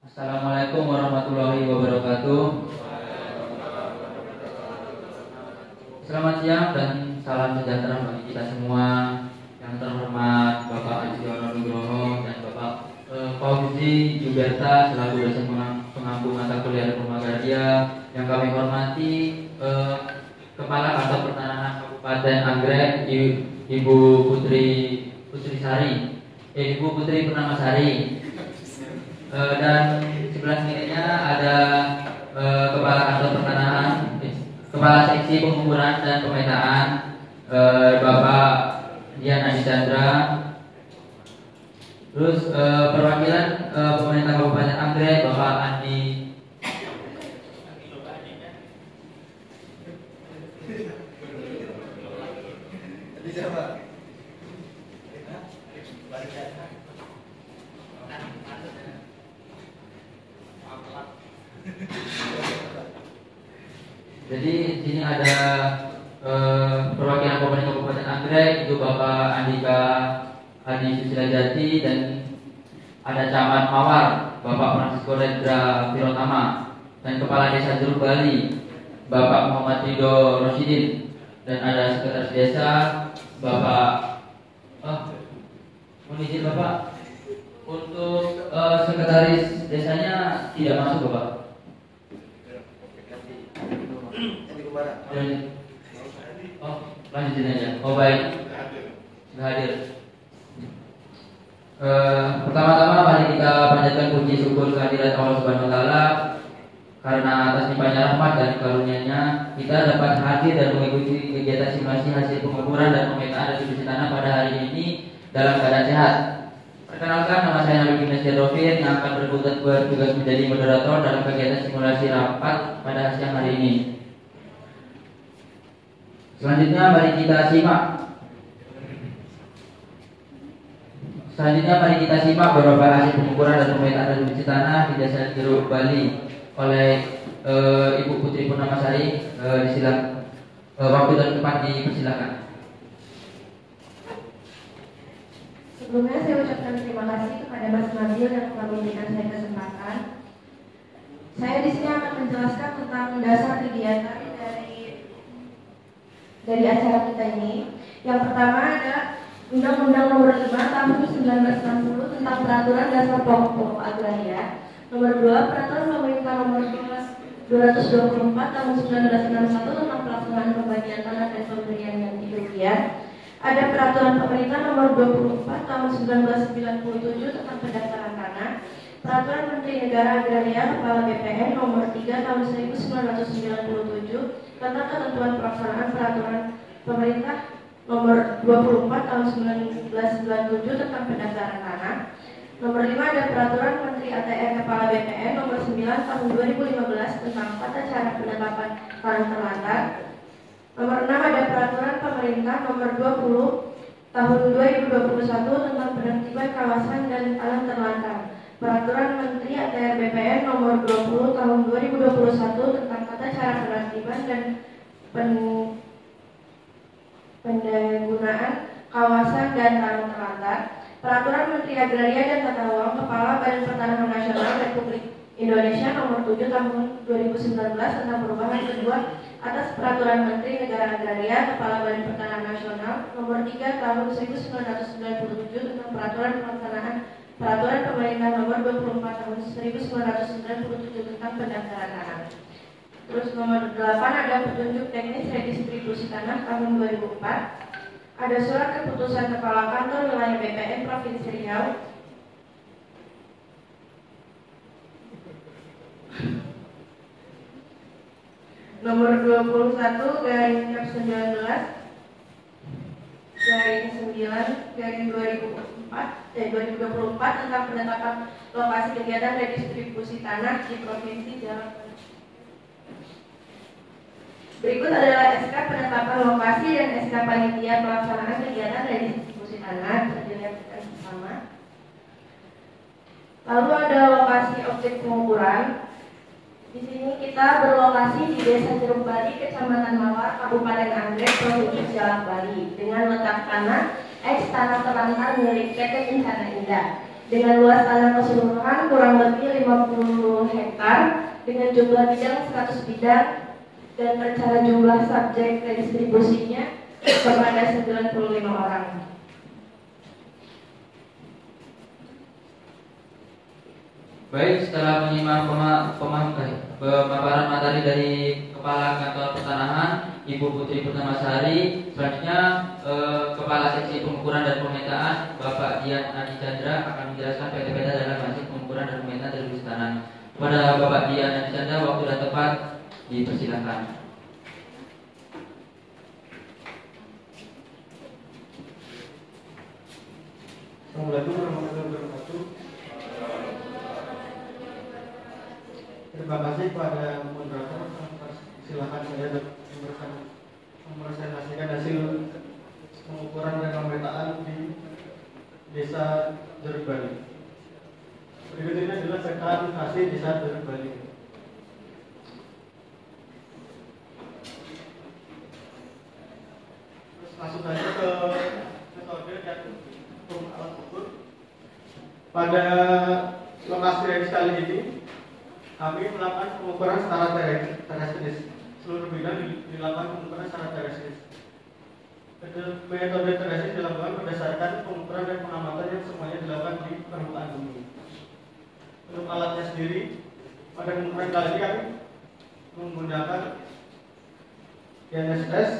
Assalamualaikum warahmatullahi wabarakatuh. Selamat siang dan salam sejahtera bagi kita semua. Yang terhormat Bapak Ajiyono Nugroho dan Bapak Fauzi Juberta selaku dosen pengampu mata kuliah Hukum Agraria. Yang kami hormati Kepala Kantor Pertanahan Kabupaten Anggrek Ibu Putri Purnamasari. Dan sebelah sininya ada Kepala Kantor Pertanahan, Kepala Seksi Pengukuran dan Pemetaan Bapak Dian Adi Chandra. Terus perwakilan pemerintah Kabupaten Anggrek Bapak Andi. Jadi di sini ada perwakilan pemerintah Kabupaten Anggrek, itu Bapak Andika Adi Susila Jati, dan ada Camat Mawar Bapak Francisco Redra Firotama, dan Kepala Desa Jeruk Bali Bapak Muhammad Ridho Rosidin, dan ada Sekretaris Desa Bapak mohon izin Bapak, untuk Sekretaris Desanya tidak masuk Bapak. Lanjutin aja. Baik, sudah hadir. Pertama-tama mari kita panjatkan puji syukur kehadirat Allah Subhanahu Wa Taala, karena atas limpahnya rahmat dan karunia-Nya kita dapat hadir dan mengikuti kegiatan simulasi hasil pengukuran dan pemetaan distribusi tanah pada hari ini dalam keadaan sehat. Perkenalkan, nama saya Nabi Nasir Rofir yang akan bertugas menjadi moderator dalam kegiatan simulasi rapat pada siang hari ini. Selanjutnya mari kita simak beberapa hasil pengukuran dan pemetaan distribusi tanah di Desa Jeruk Bali oleh Ibu Putri Purnamasari. Disilakan, waktu dan tempat dipersilakan. Sebelumnya saya ucapkan terima kasih kepada Mas Nabil yang telah memberikan saya kesempatan. Saya di sini akan menjelaskan tentang dasar kegiatan dari acara kita ini. Yang pertama ada Undang-Undang Nomor 5 Tahun 1960 tentang Peraturan Dasar Pokok Agraria. Nomor 2 Peraturan Pemerintah Nomor 224 Tahun 1961 tentang pelaksanaan pembagian tanah dan pemberian ganti kerugian. Ada Peraturan Pemerintah Nomor 24 Tahun 1997 tentang pendaftaran tanah. Peraturan Menteri Negara Agraria Kepala BPN Nomor 3 Tahun 1997 tentang ketentuan pelaksanaan Peraturan Pemerintah Nomor 24 Tahun 1997 tentang pendaftaran tanah. Nomor 5 ada Peraturan Menteri ATR Kepala BPN Nomor 9 Tahun 2015 tentang tata cara penetapan tanah terlantar. Nomor 6 ada Peraturan Pemerintah Nomor 20 Tahun 2021 tentang penertiban kawasan dan tanah terlantar. Peraturan Menteri ATR BPN Nomor 20 Tahun 2021 tentang tata cara penertiban dan penggunaan kawasan dan tanah terlantar. Peraturan Menteri Agraria dan Tata Ruang Kepala Badan Pertanahan Nasional Republik Indonesia Nomor 7 Tahun 2019 tentang perubahan kedua atas Peraturan Menteri Negara Agraria Kepala Badan Pertanahan Nasional Nomor 3 Tahun 1997 tentang Peraturan Pemerintah Nomor 24 Tahun 1997 tentang pendaftaran tanah. Terus nomor 8 ada petunjuk teknis redistribusi tanah tahun 2004. Ada surat keputusan Kepala Kantor Wilayah BPN Provinsi Riau nomor 21 garing 19 garing 9 garing 2024 tentang penetapan lokasi kegiatan redistribusi tanah di Provinsi Jawa Tengah. Berikut adalah SK penetapan lokasi dan SK panitia pelaksanaan kegiatan redistribusi tanah. Dilihat bersama. Lalu ada lokasi objek pengukuran. Di sini kita berlokasi di Desa Jeruk Bali, Kecamatan Mawar, Kabupaten Anggrek, Provinsi Jawa Bali, dengan letak tanah tanah terlantar milik PT Kencana Indah. dengan luas tanah keseluruhan kurang lebih 50 hektar dengan jumlah bidang 100 bidang dan rencana jumlah subjek redistribusinya kepada 95 orang. Baik, setelah menyimak pemaparan materi dari Kepala Kantor Pertanahan Ibu Putri Purnamasari, selanjutnya Kepala Seksi Pengukuran dan Pemetaan Bapak Dian Adi Chandra akan menjelaskan peta-peta dalam hasil pengukuran dan pemetaan dari tanah. Kepada Bapak Dian Adi Chandra, waktu dan tempat dipersilakan. Assalamualaikum warahmatullahi wabarakatuh. Terima kasih kepada moderator. Silakan saya mempresentasikan hasil pengukuran dan pemetaan di Desa Jeruk Bali. Berikut ini adalah peta administrasi Desa Jeruk Bali. Terus masuk saja ke metode dan alat ukur. Pada lokasi ready kali ini kami melakukan pengukuran secara terestis. Seluruh bidang dilakukan pengukuran secara terestis. Metode terestis dilakukan berdasarkan pengukuran dan pengamatan yang semuanya dilakukan di permukaan bumi. Untuk alatnya sendiri, pada pengukuran kali ini kami menggunakan GNSS,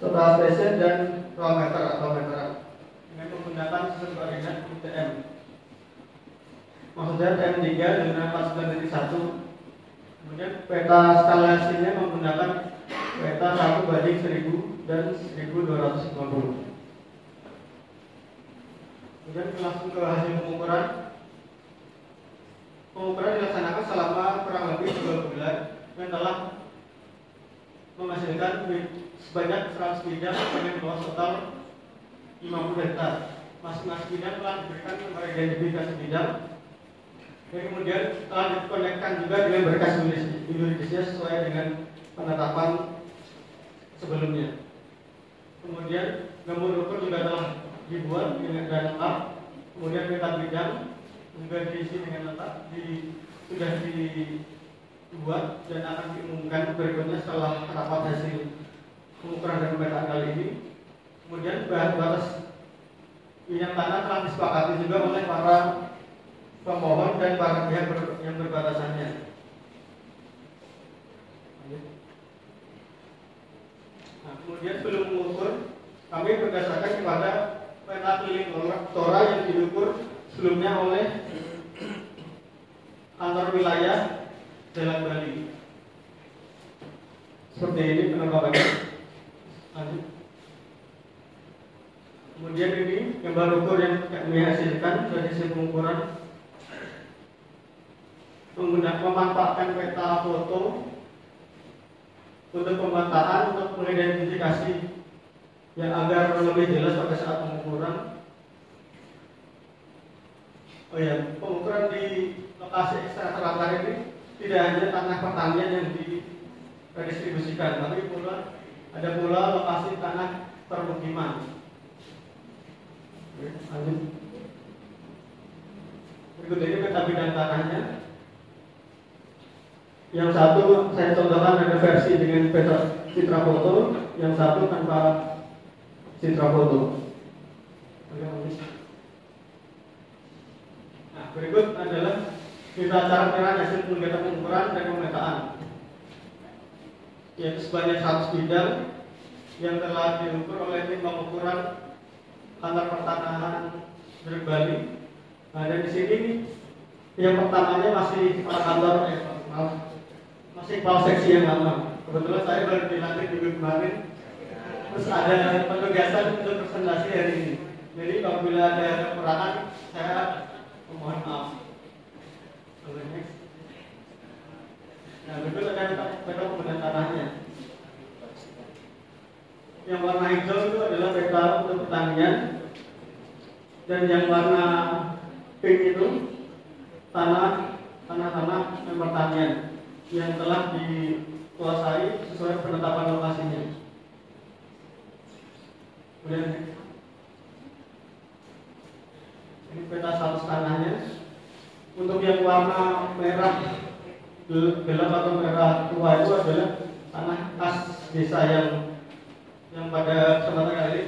total station dan raw meter atau meteran dengan menggunakan sistem koordinat UTM. Maksudnya TM3 dengan 49.1. Kemudian peta skalasinya menggunakan peta 1/1000 dan 1250. Kemudian langsung ke hasil pengukuran. Pengukuran dilaksanakan selama kurang lebih 2 bulan dan telah menghasilkan sebanyak 100 bidang dengan luas total 50 hektar. Masing-masing bidang telah diberikan nomor identifikasi bidang. Dan kemudian telah dikonekkan juga dengan berkas yuridisnya sesuai dengan penetapan sebelumnya. Kemudian gambar ukur juga telah dibuat dengan lengkap. Kemudian peta bidang juga diisi dengan lengkap, sudah dibuat dan akan diumumkan berikutnya setelah rapat hasil pengukuran dan pemetaan kali ini. Kemudian batas minyak tanah telah disepakati juga oleh para pemohon dan para pihak yang berbatasannya. Nah, kemudian sebelum mengukur, kami berdasarkan kepada peta keliling Tora yang diukur sebelumnya oleh kantor wilayah Jalan Bali. Seperti ini penampakannya. Lanjut. Kemudian ini gambar ukur yang kami hasilkan dari hasil pengukuran. Memanfaatkan peta foto untuk pemetaan untuk mengidentifikasi yang agar lebih jelas pada saat pengukuran. Oh ya, pengukuran di lokasi ekstra terlantar ini tidak hanya tanah pertanian yang didistribusikan, tapi pula ada pula lokasi tanah permukiman. Oke, lanjut. Berikut ini peta bidang tanahnya. Yang satu saya contohkan ada versi dengan peta citra foto, yang satu tanpa citra foto. Nah, berikut adalah kita cara penilaian hasil kegiatan pengukuran dan pemetaan, yaitu sebanyak 100 bidang yang telah diukur oleh tim pengukuran kantor pertanahan Jeruk Bali. Nah, dan di sini yang pertamanya masih kantor masih kepala seksi yang lama. Kebetulan saya baru dilantik minggu kemarin. Terus ada penugasan untuk presentasi hari ini. Jadi apabila ada kekurangan, saya mohon maaf. Nah, berikut ada peta penggunaan tanahnya. Yang warna hijau itu adalah peta untuk pertanian, dan yang warna pink itu tanah pertanian yang telah dikuasai sesuai penetapan lokasinya. Kemudian Ini peta status tanahnya. Untuk yang warna merah gelap atau merah tua itu adalah tanah kas desa yang pada kesempatan kali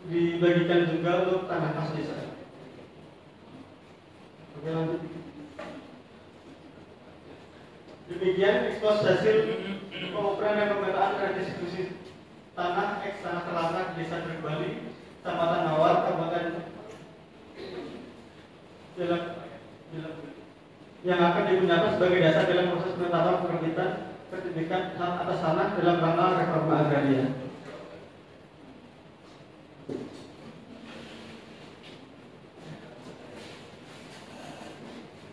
ini dibagikan juga untuk tanah kas desa. Oke, lanjut. Demikian ekspos hasil pengukuran dan pemetaan redistribusi tanah eks tanah terlantar Desa Jeruk Bali, Kecamatan Mawar, Kabupaten yang akan digunakan sebagai dasar dalam proses penetapan penerbitan sertifikat hak atas tanah dalam rangka reforma agraria.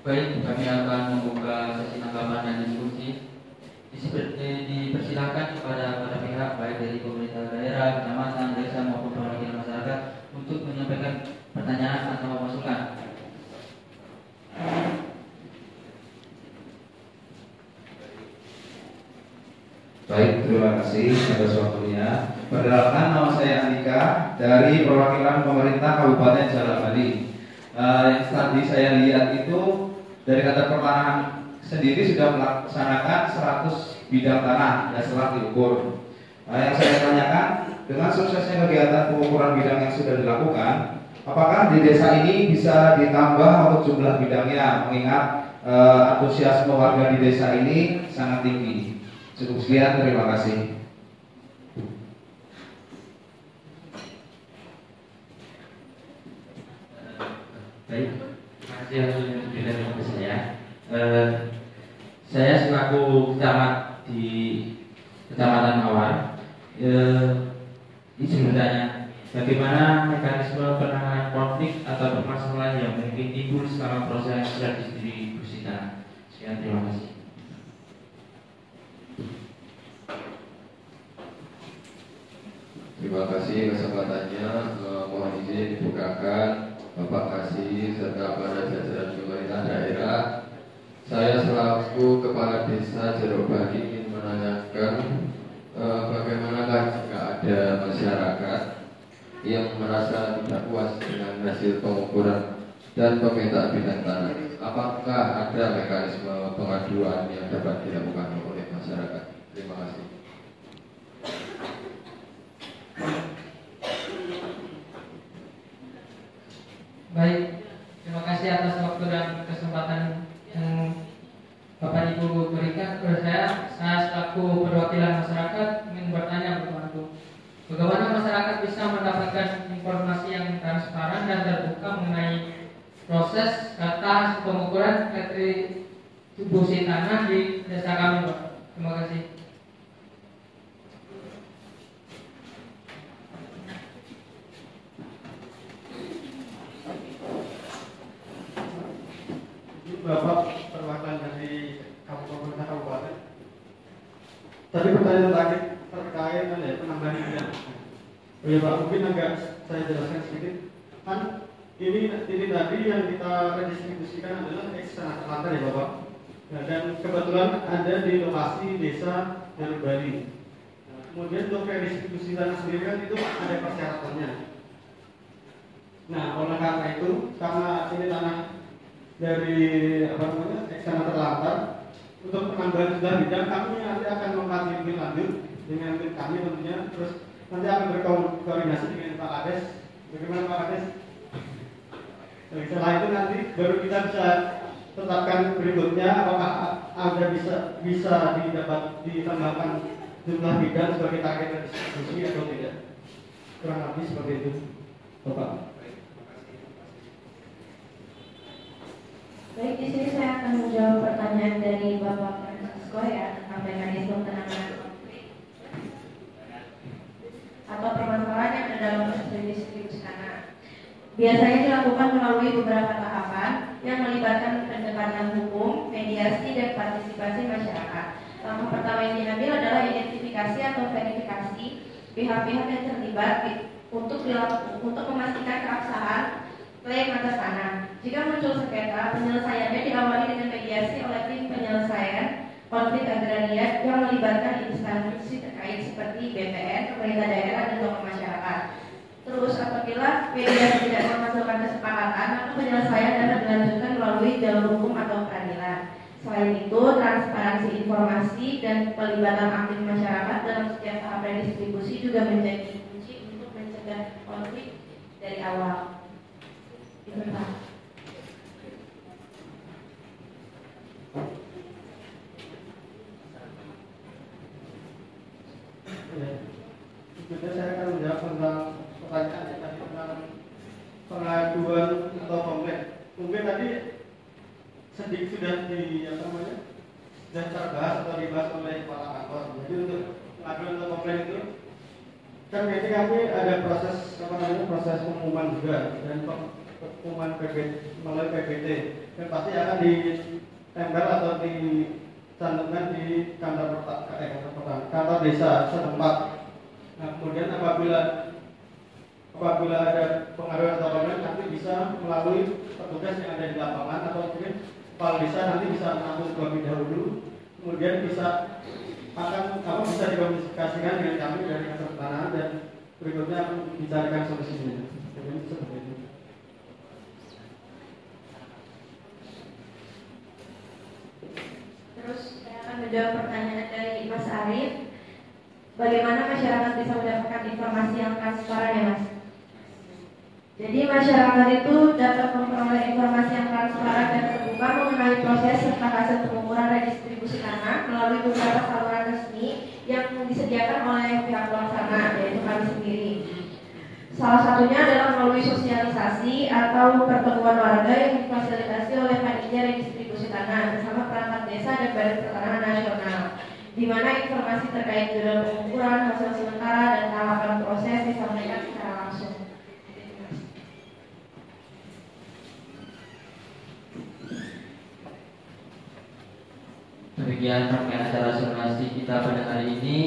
Baik, kami akan membuka sesi tanggapan dan diskusi. Dipersilakan kepada para pihak baik dari pemerintah daerah, kecamatan, desa maupun perwakilan masyarakat untuk menyampaikan pertanyaan atau masukan. Baik, terima kasih atas waktunya. Perkenalkan, nama saya Andika dari perwakilan pemerintah Kabupaten Jalak Bali. Yang tadi saya lihat itu dari kantor pertanahan sendiri sudah melaksanakan 100 bidang tanah dan setelah diukur. Yang saya tanyakan, dengan suksesnya kegiatan pengukuran bidang yang sudah dilakukan, apakah di desa ini bisa ditambah untuk jumlah bidangnya, mengingat antusiasme warga di desa ini sangat tinggi. Cukup sekian, terima kasih. Baik, terima kasih atas penjelasan dari saya. Saya selaku camat di Kecamatan Mawar, izin bertanya, bagaimana mekanisme penanganan konflik atau permasalahan yang mungkin timbul selama proses redistribusi tanah? Sekian, terima kasih. Terima kasih kesempatannya. Mohon izin dibukakan Bapak Kasih serta para jajaran pemerintah daerah. Saya selaku Kepala Desa Jeruk Bali ingin menanyakan bagaimanakah jika ada masyarakat yang merasa tidak puas dengan hasil pengukuran dan pemetaan bidang tanah. Apakah ada mekanisme pengaduan yang dapat dilakukan oleh masyarakat? Terima kasih. Baik, terima kasih atas waktu dan kesempatan yang Bapak Ibu berikan kepada saya selaku perwakilan masyarakat ingin bertanya kepada bagaimana masyarakat bisa mendapatkan informasi yang transparan dan terbuka mengenai proses data pengukuran retribusi tanah di desa kami, Pak. Terima kasih. Bapak perwakilan dari pemerintah kabupaten. Tadi pertanyaan terakhir terkait penambahan bidang. Oh ya Pak, mungkin agak saya jelaskan sedikit. Kan ini tadi yang kita redistribusikan adalah eks tanah terlantar ya Bapak. Nah, dan kebetulan ada di lokasi desa Jeruk Bali. Kemudian untuk redistribusi tanah sendiri kan itu ada persyaratannya. Nah, oleh karena itu, karena ini tanah dari eks tanah terlantar, untuk penambahan jumlah bidang kami nanti akan mengkaji lanjut dengan tim kami tentunya, terus nanti akan berkoordinasi dengan Pak Kades. Bagaimana Pak Kades? Setelah itu nanti baru kita bisa tetapkan berikutnya apakah ada bisa ditambahkan jumlah bidang sebagai target redistribusi atau tidak. Kurang lebih seperti itu, Bapak. Baik, di sini saya akan menjawab pertanyaan dari Bapak Francisco ya tentang mekanisme penanganan konflik atau permasalahan yang ada dalam proses redistribusi tanah. Biasanya dilakukan melalui beberapa tahapan yang melibatkan pendekatan hukum, mediasi, dan partisipasi masyarakat. Langkah pertama yang diambil adalah identifikasi atau verifikasi pihak-pihak yang terlibat untuk memastikan keabsahan klaim atas tanah. Jika muncul sengketa, penyelesaiannya diawali dengan mediasi oleh tim penyelesaian konflik agraria yang melibatkan instansi terkait seperti BPN, pemerintah daerah, dan tokoh masyarakat. Terus apabila media tidak menghasilkan kesepakatan, maka penyelesaian dapat dilanjutkan melalui jalur hukum atau peradilan. Selain itu, transparansi informasi dan pelibatan aktif masyarakat dalam setiap tahap redistribusi juga menjadi kunci untuk mencegah konflik dari awal. Itu Pak. Berikutnya saya akan menjawab tentang pertanyaan yang tadi tentang pengaduan atau komplain. Mungkin tadi sedikit sudah sudah terbahas atau dibahas oleh kepala kantor. Jadi untuk pengaduan atau komplain itu kan ini kami ada proses proses pengumuman juga dan pengumuman melalui PBT dan pasti akan ditempel atau dicantumkan di kantor desa setempat. Nah, kemudian apabila ada pengaduan atau komplain nanti bisa melalui petugas yang ada di lapangan atau mungkin kepala desa nanti bisa menampung terlebih dahulu, kemudian bisa dikomunikasikan dengan kami dari kantor pertanahan dan berikutnya dicarikan solusinya. Jadi seperti itu. Terus saya akan menjawab pertanyaan dari Mas Arif. Bagaimana masyarakat bisa mendapatkan informasi yang transparan ya Mas? Jadi masyarakat itu dapat memperoleh informasi yang transparan dan terbuka mengenai proses serta hasil pengukuran redistribusi tanah melalui beberapa saluran resmi yang disediakan oleh pihak pelaksana, yaitu kami sendiri. Salah satunya adalah melalui sosialisasi atau pertemuan warga yang difasilitasi oleh panitia redistribusi tanah bersama perangkat desa dan Badan Pertanahan Nasional, di mana informasi terkait jadwal pengukuran, hasil sementara, dan tahapan proses disampaikan secara langsung. Demikian rangkaian acara simulasi kita pada hari ini.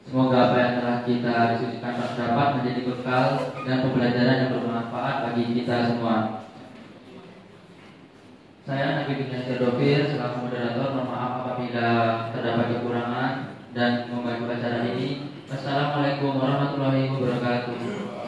Semoga apa yang telah kita diskusikan dapat menjadi bekal dan pembelajaran yang bermanfaat bagi kita semua. Saya Nabi Binasir Dovir selaku moderator, mohon maaf apabila terdapat kekurangan dan membantu acara ini. Wassalamualaikum warahmatullahi wabarakatuh.